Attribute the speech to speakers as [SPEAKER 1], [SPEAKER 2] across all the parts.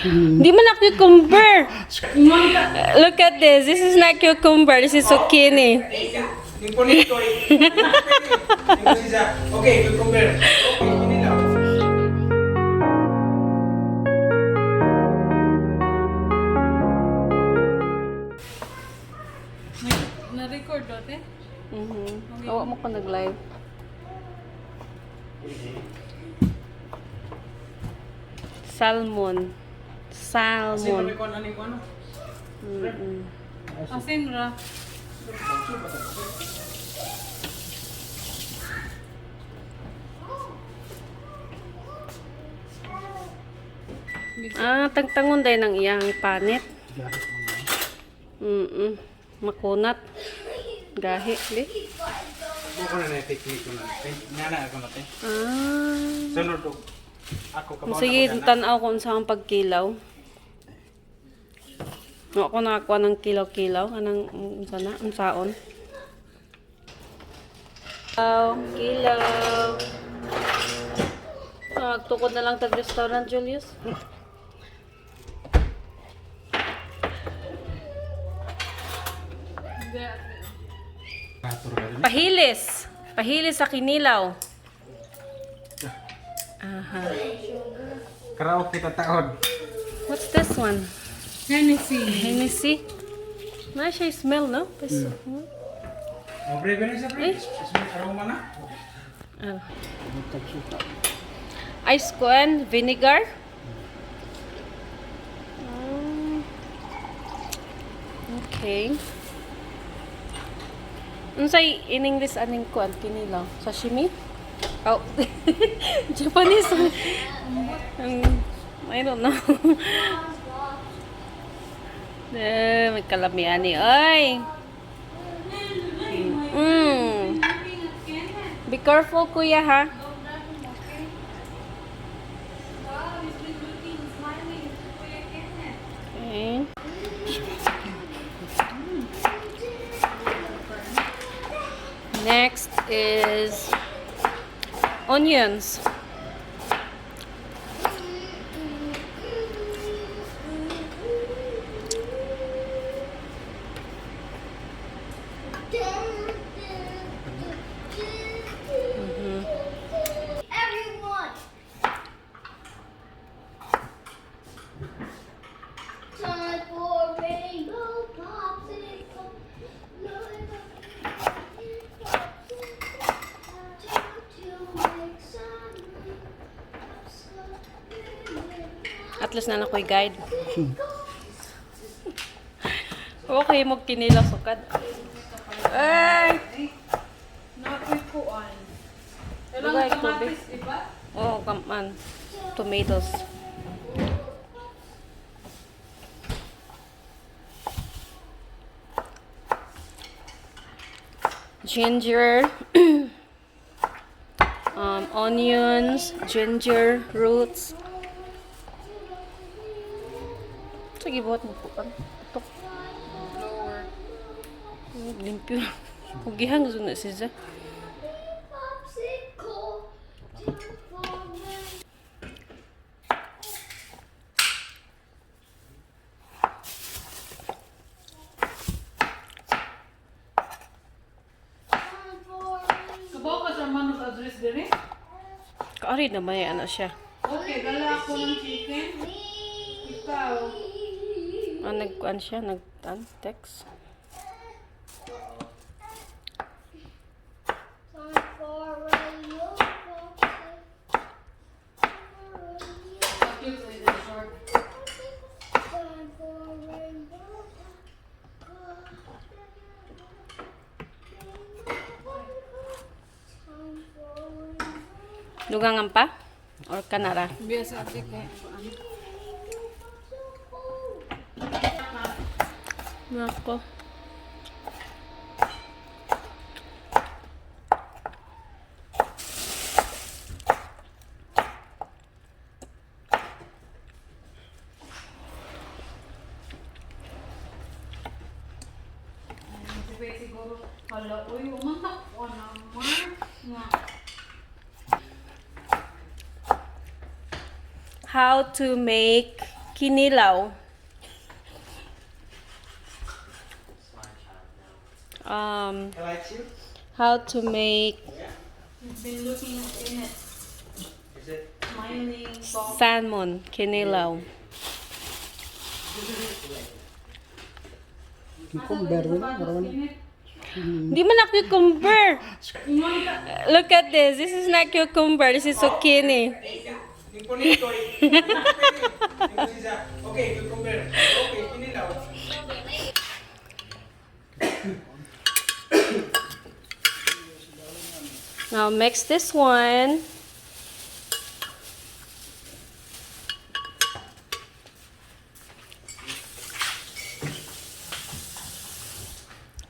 [SPEAKER 1] Di man na cucumber. Look at this. This is not cucumber. This is zucchini.
[SPEAKER 2] Okay, cucumber. Kinilaw.
[SPEAKER 3] Na-record dote?
[SPEAKER 1] Awa mo ko nag-live. Salmon. Salmon.
[SPEAKER 3] Asin ra.
[SPEAKER 1] Tagtangon dahil ng iyang panit. Makunat. Gahi. Di?
[SPEAKER 2] Ako na na-technique ko na. Nana ako na tayo. Sunod ko. Ako kabaw
[SPEAKER 1] Sige, tanaw ko sa ang pagkilaw. Ako nakakuha ng kilaw-kilaw. Anong sana? Ang saon. Kilaw. Nagtukod na lang tag-restaurant, Julius. Pahilis. Pahilis sa Kinilaw. Aha.
[SPEAKER 2] Karaoke tataod.
[SPEAKER 1] What's this one?
[SPEAKER 3] Hennessy.
[SPEAKER 1] Hennessy. Na siya smell, no?
[SPEAKER 2] Oh, breve na siya, breve. Aroma na.
[SPEAKER 1] Ice and vinegar. Okay. Unsay in English aning kuan Kinilaw? Sashimi? Oh. Japanese. I don't know. May kalamian ni. Ay. Be careful, kuya, ha? Okay. Next is onions.
[SPEAKER 4] Everyone. Time for rainbow popsicle.
[SPEAKER 1] At least na nakoy guide. Okay, mo Kinilaw sukad. Ay!
[SPEAKER 3] Nakoy kuan.
[SPEAKER 1] Lugay,
[SPEAKER 3] Kailangan
[SPEAKER 1] tubig.
[SPEAKER 3] kamatis, iba?
[SPEAKER 1] Oh, come on. Tomatoes. Ginger. Onions, ginger roots. Sige, buhat mo po. Ito.
[SPEAKER 3] Lower.
[SPEAKER 1] Limpyo. Hugihan gusto na siya.
[SPEAKER 4] Popsicle. Time for rain. Time for rain.
[SPEAKER 3] Kabaw ka sa manok address dire?
[SPEAKER 1] Kaari na may ano siya.
[SPEAKER 3] Okay, dala ako ng chicken. Ikaw.
[SPEAKER 1] Nagkuan siya, nag-text.
[SPEAKER 4] Time for rainbow popsicle.
[SPEAKER 3] Cute with the short.
[SPEAKER 4] Time for rainbow
[SPEAKER 1] Dugangan pa? Or kanara?
[SPEAKER 3] Biasa ate kay
[SPEAKER 1] Nako.
[SPEAKER 3] siguro hala uy umantak ko naman nga.
[SPEAKER 1] How to make Kinilaw.
[SPEAKER 2] I like you.
[SPEAKER 1] How to make
[SPEAKER 3] You've been looking in it.
[SPEAKER 2] Is it?
[SPEAKER 3] Smiling. Soft.
[SPEAKER 1] salmon. Kinilaw.
[SPEAKER 3] Cucumber in it.
[SPEAKER 1] Di man na cucumber.
[SPEAKER 3] You want that?
[SPEAKER 1] Look at this. This is not cucumber. This is zucchini.
[SPEAKER 2] Imponito. Okay, cucumber. Okay, kinilaw.
[SPEAKER 1] Now mix this one.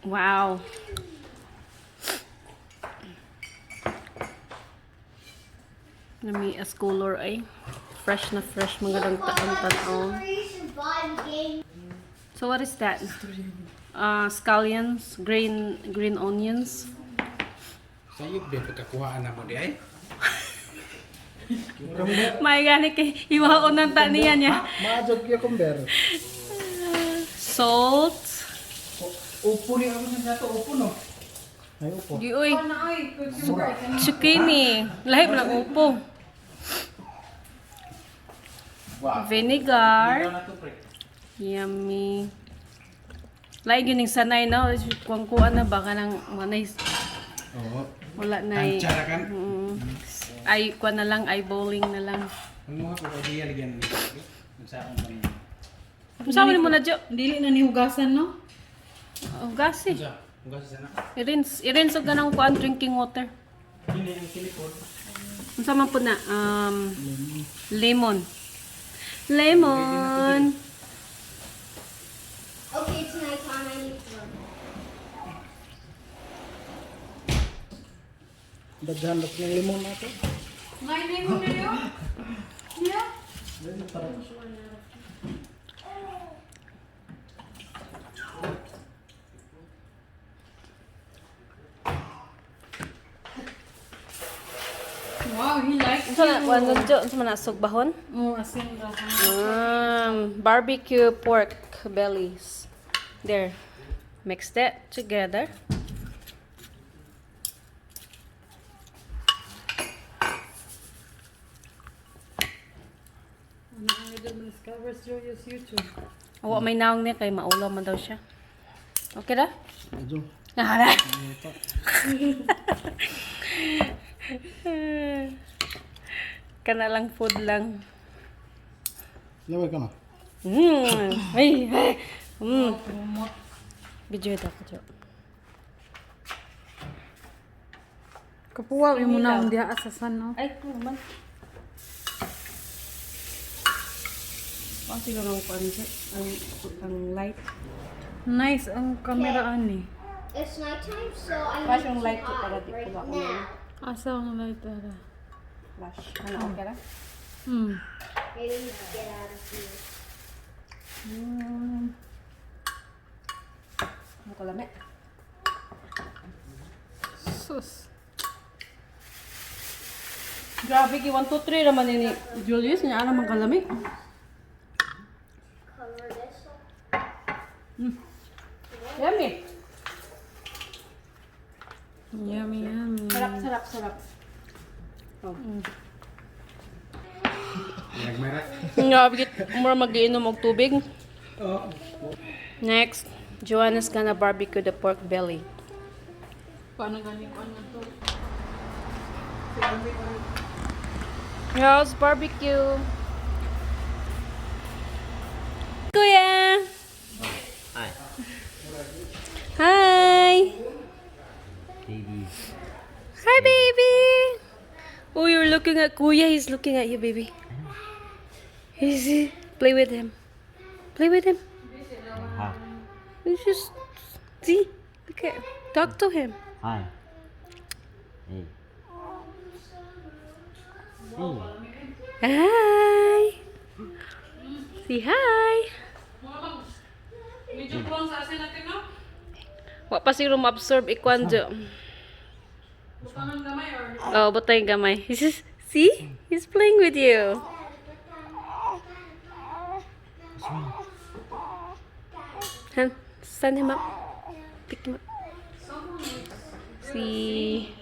[SPEAKER 1] Wow. Nami as color ay fresh na fresh magandang taon. So what is that? Scallions, green onions.
[SPEAKER 2] Sa'yo, be, pagkakuhaan na mo di ay.
[SPEAKER 1] May gani kay iwaon ng taniyan niya.
[SPEAKER 5] Majog cucumber.
[SPEAKER 1] Salt.
[SPEAKER 2] Upo ni ako sa dato, upo no.
[SPEAKER 5] Ay, upo.
[SPEAKER 1] Di uy.
[SPEAKER 3] Oh, na ay. Cucumber.
[SPEAKER 1] Zucchini. Lahib ng upo.
[SPEAKER 2] Wow.
[SPEAKER 1] Vinegar.
[SPEAKER 2] na to, pre.
[SPEAKER 1] Yummy. Like yun yung sanay na. Kuwang-kuwan na baka ng manay.
[SPEAKER 2] Oo.
[SPEAKER 1] Wala na ay.
[SPEAKER 2] Tansara kan?
[SPEAKER 1] Ay, kuwan na lang. Ay, bowling na lang.
[SPEAKER 2] Ano nga po, pwede yan. Saan ba niya?
[SPEAKER 1] Masama ni mo na, Jo.
[SPEAKER 3] Dili na nihugasan, no?
[SPEAKER 1] Oh, gasi.
[SPEAKER 2] Sa, hugas sana.
[SPEAKER 1] I-rinse og ganang kuan drinking water.
[SPEAKER 2] Hindi ang kilikod.
[SPEAKER 1] Masama po na. Lemon. Lemon.
[SPEAKER 4] Okay, it's nighttime. I need to run.
[SPEAKER 5] Daghan lang ng limon nato.
[SPEAKER 3] Ngayon mo na yun? Yeah. Wow, he likes
[SPEAKER 1] Unsa na kuan nun, Jo? Unsa man na sugbahon?
[SPEAKER 3] Oh, asin ra.
[SPEAKER 1] Barbecue pork bellies. There. Mix that together.
[SPEAKER 3] Ano ang ito mo discovers Joyous YouTube?
[SPEAKER 1] Awa may naong niya kay maulaw man daw siya. Okay ra?
[SPEAKER 5] Medyo.
[SPEAKER 1] Nahara. Kana lang food lang.
[SPEAKER 5] Laway ka na.
[SPEAKER 1] Ay, ay.
[SPEAKER 3] Promote.
[SPEAKER 1] Video ito ko, Jo.
[SPEAKER 3] Kapuwa, yung muna ang diha asasan, no?
[SPEAKER 1] Ay, ano naman. Pati lang ang pansit. Ang light.
[SPEAKER 3] Nice ang camera ani.
[SPEAKER 4] It's nighttime, so I
[SPEAKER 1] Flash
[SPEAKER 4] need
[SPEAKER 1] yung
[SPEAKER 4] to
[SPEAKER 1] light ko para
[SPEAKER 4] out
[SPEAKER 1] di
[SPEAKER 4] right
[SPEAKER 1] ko
[SPEAKER 4] now.
[SPEAKER 1] makuha.
[SPEAKER 3] Asa ang light ara?
[SPEAKER 1] Flash. Ano, okay ra?
[SPEAKER 4] Maybe we should get out of here.
[SPEAKER 1] Ano ko lami?
[SPEAKER 3] Sus.
[SPEAKER 1] Grabe, 1, 2, 3 naman ni Julius. Niya naman kalami.
[SPEAKER 4] Cover this up.
[SPEAKER 1] Yummy.
[SPEAKER 3] Yummy, yummy.
[SPEAKER 1] Sarap, sarap, sarap. Oh.
[SPEAKER 2] Nagmerak.
[SPEAKER 1] Grabe, mura mag-iinom og tubig.
[SPEAKER 2] Oo.
[SPEAKER 1] Next, Joanna's gonna barbecue the pork belly.
[SPEAKER 3] Paano galing ko ano to?
[SPEAKER 1] How's barbecue? Kuya!
[SPEAKER 6] Hi.
[SPEAKER 1] Hi!
[SPEAKER 6] Baby.
[SPEAKER 1] Hi, baby! Oh, you're looking at Kuya. He's looking at you, baby. Easy. Play with him. Play with him.
[SPEAKER 6] Hi.
[SPEAKER 1] You just see. Look at. Talk to him.
[SPEAKER 6] Hi. Hey. Hey.
[SPEAKER 1] Hi. Say hi.
[SPEAKER 3] Medyo prong sa asin natin, no?
[SPEAKER 1] Wa pa siguro ma-absorb ikwan jo.
[SPEAKER 3] Butangan gamay or?
[SPEAKER 1] Oh, butay gamay. He's just, see? He's playing with you. Han, stand him up. Pick him up. See.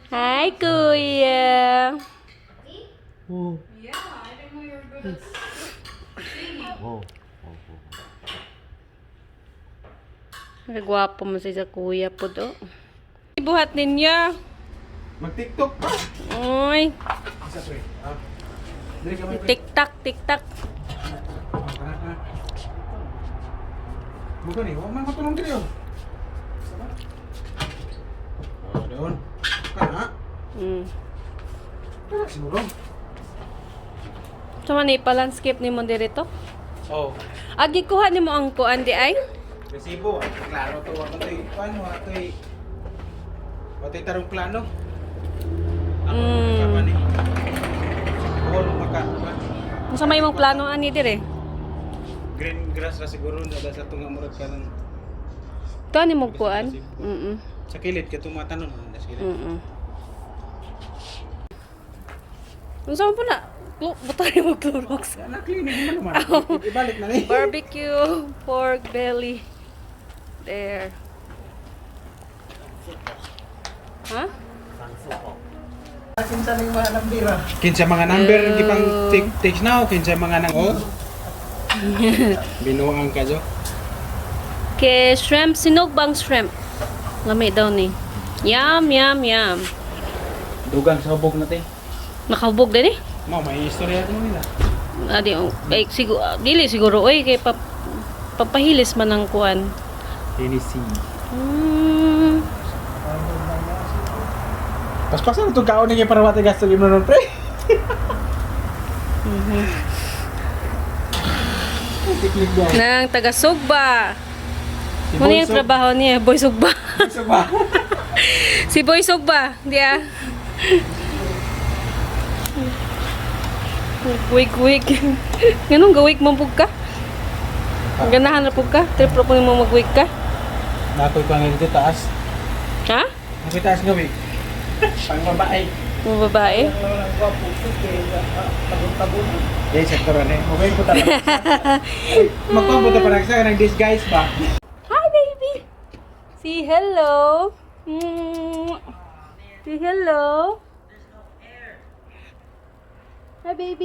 [SPEAKER 1] Hi, Kuya.
[SPEAKER 6] Oh.
[SPEAKER 3] Yeah, I didn't know you were good at singing.
[SPEAKER 6] Oh.
[SPEAKER 1] Nagwapo mo siya sa kuya po do. Ibuhat ninyo.
[SPEAKER 2] Mag-tiktok pa.
[SPEAKER 1] Oy.
[SPEAKER 2] Isa to eh. Dili ka may
[SPEAKER 1] Tik-tak, tik-tak.
[SPEAKER 2] Bukan ni, huwag man matulong diri oh. Oh, doon. Kana. Kana siguro.
[SPEAKER 1] Sama ni pa-landscape ni mo dirito.
[SPEAKER 2] Oh.
[SPEAKER 1] Agi kuha ni mo ang kuan di ay?
[SPEAKER 2] Resibo, klaro to. Ano to? Paano? Ano to? Ano tarong plano? Ano pa ni? Siguro maka.
[SPEAKER 1] Unsa may imong plano ani dire?
[SPEAKER 2] Green grass ra siguro na sa tunga murag kanan.
[SPEAKER 1] To ni mo kuan?
[SPEAKER 2] Sa kilid ka tumatanon na sila.
[SPEAKER 1] Unsa man po na? Butay mo Clorox.
[SPEAKER 2] Anak klinik mo naman. Ibalik na ni.
[SPEAKER 1] Barbecue pork belly. There. Ha?
[SPEAKER 5] Kinsa ning mga nambira.
[SPEAKER 2] Kinsa mga number gipang text now, kinsa mga nang oh. Binuang ka jo.
[SPEAKER 1] Ke shrimp, sinugbang shrimp. Lami daw ni. Yum, yum, yum.
[SPEAKER 2] Dugang sa hubog natin.
[SPEAKER 1] Nakahubog din eh.
[SPEAKER 2] Mo may istorya mo nila.
[SPEAKER 1] Adi, ay, siguro, dili siguro, oy, kay papahilis man ang kuan.
[SPEAKER 2] Tennessee.
[SPEAKER 1] Hmm.
[SPEAKER 2] Pas-pasan itong kaon niya para mati gasto yung nanon pre. Tiklik daw.
[SPEAKER 1] Nang taga Sugba.
[SPEAKER 2] Si
[SPEAKER 1] Ano
[SPEAKER 2] Boy
[SPEAKER 1] yung trabaho niya? Boy Sugba.
[SPEAKER 2] Sugba.
[SPEAKER 1] Si Boy Sugba. Di ah. Wig. Ganun, gawig mo pug ka? Ganahan na pug ka? Triplo ko mo mag-wig ka?
[SPEAKER 2] Nakoy pa nga dito taas.
[SPEAKER 1] Ha?
[SPEAKER 2] Nakoy taas nga wig. Pang babae.
[SPEAKER 1] Mga babae?
[SPEAKER 2] Yan, sektor na eh. Mabay po talaga. Magpapunta pa lang sa nag-disguise ba?
[SPEAKER 1] Hi, baby! Say hello! Say hello! Hi, baby!